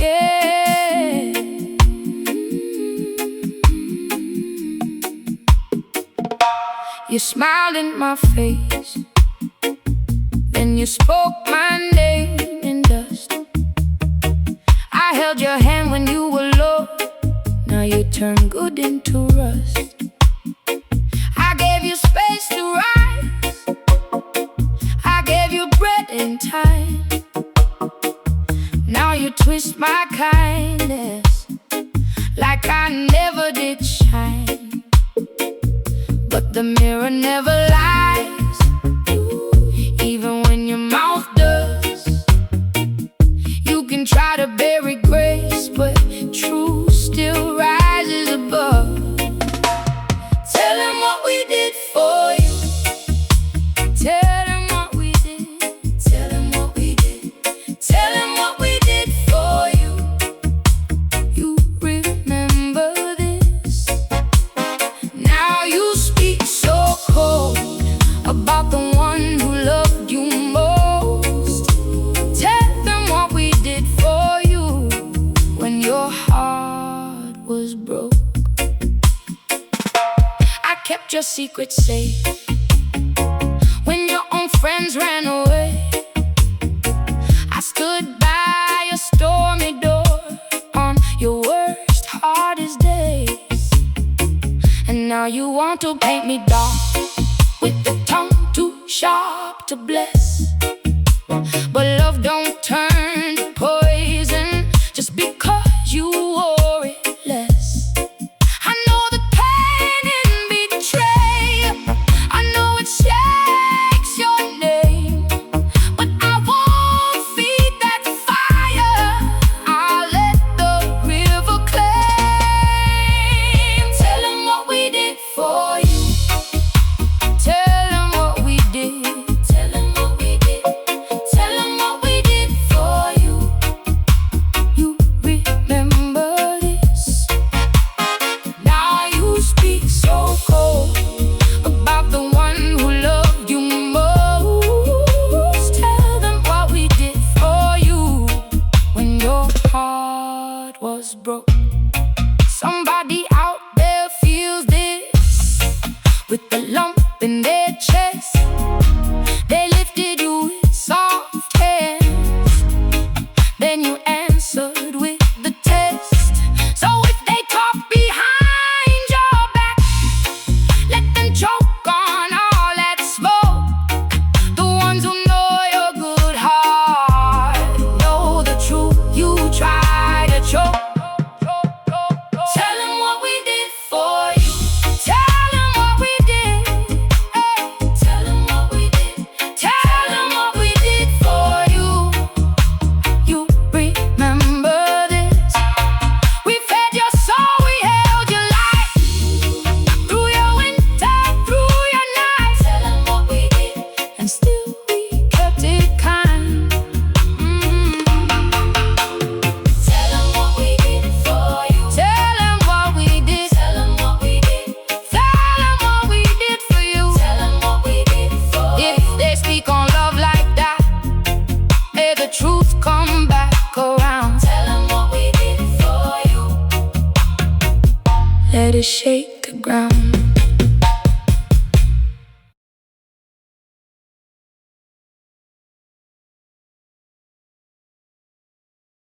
Yeah. You smiled in my face, then you spoke my name in dust. I held your hand when you were low, now you turn good into rust. I gave you space to rise, I gave you bread and time. Now you twist my kindness like I never did shine. But the mirror never lies, even when your mouth does. You can try to bury grace, but truth still rises above. Tell them what we did for you. Tell them what we did. Tell them what we did. Tell them what we did for you. You remember this? Now you speak so cold about the one who loved you most. Tell them what we did for you when your heart was broke. I kept your secret safe when your own friends ran away. I stood by your stormy door on your worst, hardest days. And now you want to paint me dark with the tongue too sharp to bless. But love don't turn to poison just because you wore it less. I know the pain in betrayal, I know it shakes your name, but I won't feed that fire, I'll let the river claim. Tell them what we did for you. Tell them what we did. Tell them what we did. Tell them what we did for you. You remember this? Now you speak so cold about the one who loved you most. Tell them what we did for you when your heart was broke. Somebody out there feels this with the lump in their chest.